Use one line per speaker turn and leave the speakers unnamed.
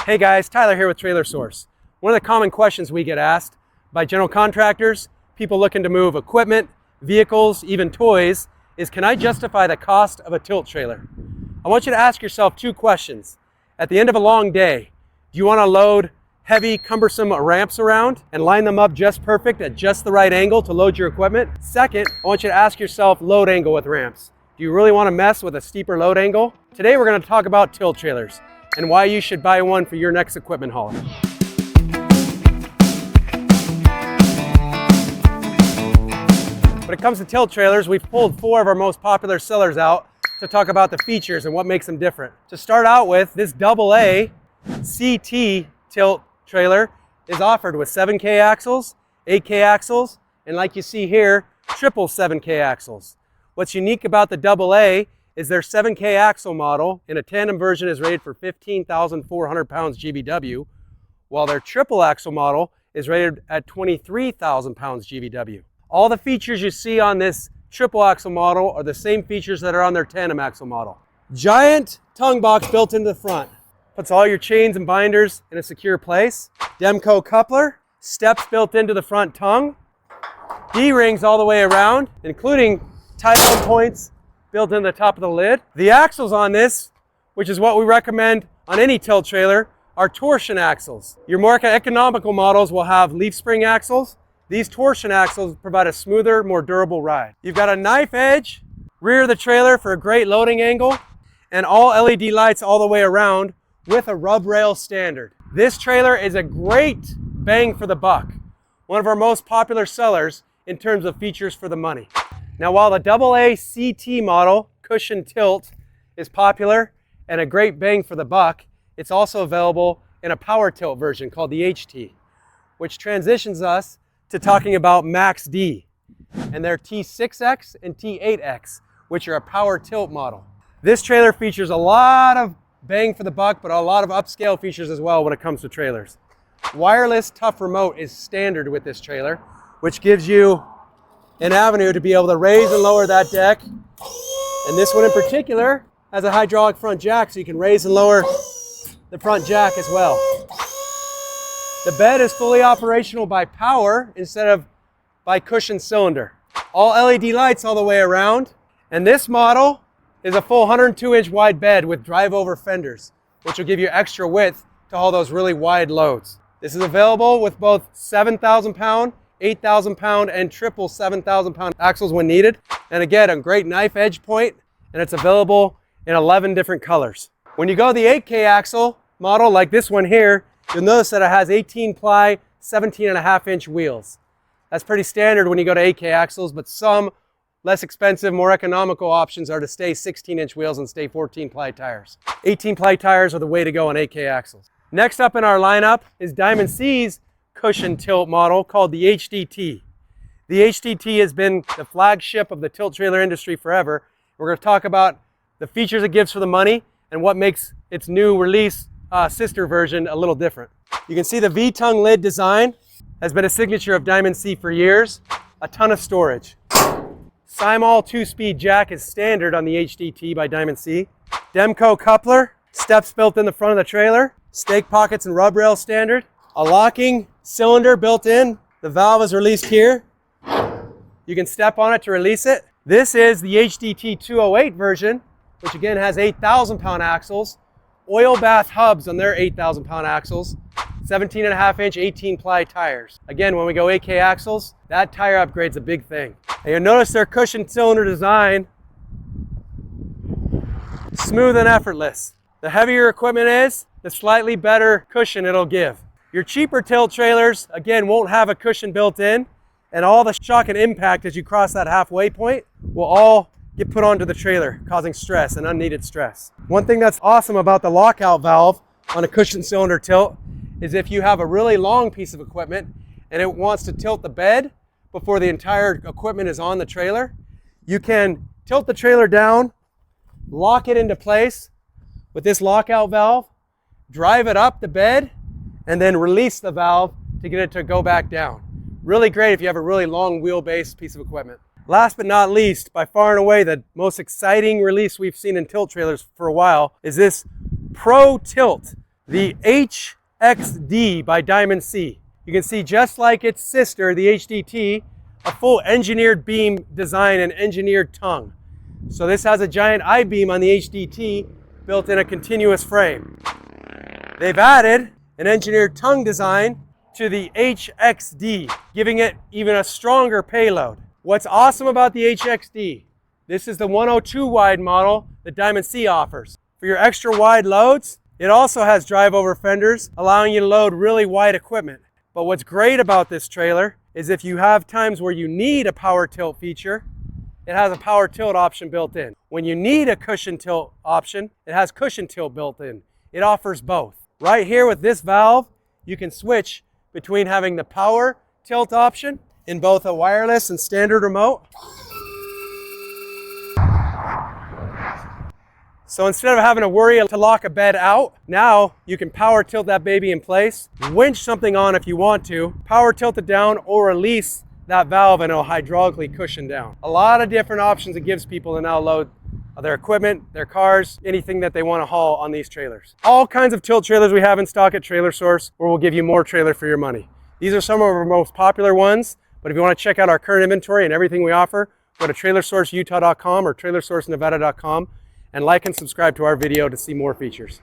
Hey guys, Tyler here with Trailer Source. One of the common questions we get asked by general contractors, people looking to move equipment, vehicles, even toys, is can I justify the cost of a tilt trailer? I want you to ask yourself two questions. At the end of a long day, do you want to load heavy, cumbersome ramps around and line them up just perfect at just the right angle to load your equipment? Second, I want you to ask yourself load angle with ramps. Do you really want to mess with a steeper load angle? Today we're going to talk about tilt trailers and why you should buy one for your next equipment haul. When it comes to tilt trailers, we've pulled 4 of our most popular sellers out to talk about the features and what makes them different. To start out with, this AA CT tilt trailer is offered with 7K axles, 8K axles, and like you see here, triple 7K axles. What's unique about the AA is their 7K axle model in a tandem version is rated for 15,400 pounds GVW, while their triple axle model is rated at 23,000 pounds GVW. All the features you see on this triple axle model are the same features that are on their tandem axle model. Giant tongue box built into the front. Puts all your chains and binders in a secure place. Demco coupler, steps built into the front tongue. D-rings all the way around, including tie-down points built in the top of the lid. The axles on this, which is what we recommend on any tilt trailer, are torsion axles. Your more economical models will have leaf spring axles. These torsion axles provide a smoother, more durable ride. You've got a knife edge, rear of the trailer for a great loading angle, and all LED lights all the way around with a rub rail standard. This trailer is a great bang for the buck. One of our most popular sellers in terms of features for the money. Now, while the AA CT model cushion tilt is popular and a great bang for the buck, it's also available in a power tilt version called the HT, which transitions us to talking about Maxx-D and their T6X and T8X, which are a power tilt model. This trailer features a lot of bang for the buck, but a lot of upscale features as well when it comes to trailers. Wireless tough remote is standard with this trailer, which gives you an avenue to be able to raise and lower that deck. And this one in particular has a hydraulic front jack, so you can raise and lower the front jack as well. The bed is fully operational by power instead of by cushion cylinder. All LED lights all the way around. And this model is a full 102-inch wide bed with drive-over fenders, which will give you extra width to haul those really wide loads. This is available with both 7,000 pound, 8,000 pound, and triple 7,000 pound axles when needed. And again, a great knife edge point, and it's available in 11 different colors. When you go the 8K axle model like this one here, you'll notice that it has 18 ply, 17.5-inch wheels. That's pretty standard when you go to 8K axles, but some less expensive, more economical options are to stay 16-inch wheels and stay 14 ply tires. 18 ply tires are the way to go on 8K axles. Next up in our lineup is Diamond C's cushion tilt model called the HDT. The HDT has been the flagship of the tilt trailer industry forever. We're going to talk about the features it gives for the money and what makes its new release sister version a little different. You can see the V-tongue lid design has been a signature of Diamond C for years. A ton of storage. Simul 2-speed jack is standard on the HDT by Diamond C. Demco coupler, steps built in the front of the trailer, stake pockets and rub rail standard. A locking cylinder built in. The valve is released here. You can step on it to release it. This is the HDT 208 version, which again has 8,000 pound axles. Oil bath hubs on their 8,000 pound axles. 17.5-inch 18 ply tires. Again, when we go 8K axles, that tire upgrade's a big thing. And you'll notice their cushion cylinder design, smooth and effortless. The heavier your equipment is, the slightly better cushion it'll give. Your cheaper tilt trailers, again, won't have a cushion built in, and all the shock and impact as you cross that halfway point will all get put onto the trailer, causing stress and unneeded stress. One thing that's awesome about the lockout valve on a cushion cylinder tilt is if you have a really long piece of equipment and it wants to tilt the bed before the entire equipment is on the trailer, you can tilt the trailer down, lock it into place with this lockout valve, drive it up the bed, and then release the valve to get it to go back down. Really great if you have a really long wheelbase piece of equipment. Last but not least, by far and away the most exciting release we've seen in tilt trailers for a while is this Pro Tilt the HXD by Diamond C. You can see, just like its sister, the HDT, a full engineered beam design and engineered tongue. So this has a giant I-beam on the HDT built in a continuous frame. They've added an engineered tongue design to the HXD, giving it even a stronger payload. What's awesome about the HXD, this is the 102 wide model that Diamond C offers. For your extra wide loads, it also has drive-over fenders, allowing you to load really wide equipment. But what's great about this trailer is if you have times where you need a power tilt feature, it has a power tilt option built in. When you need a cushion tilt option, it has cushion tilt built in. It offers both. Right here with this valve, you can switch between having the power tilt option in both a wireless and standard remote. So instead of having to worry to lock a bed out, now you can power tilt that baby in place, winch something on if you want to, power tilt it down, or release that valve and it'll hydraulically cushion down. A lot of different options it gives people to now load their equipment, their cars, anything that they want to haul on these trailers. All kinds of tilt trailers we have in stock at Trailer Source, where we'll give you more trailer for your money. These are some of our most popular ones, but if you want to check out our current inventory and everything we offer, go to trailersourceutah.com or trailersourcenevada.com and like and subscribe to our video to see more features.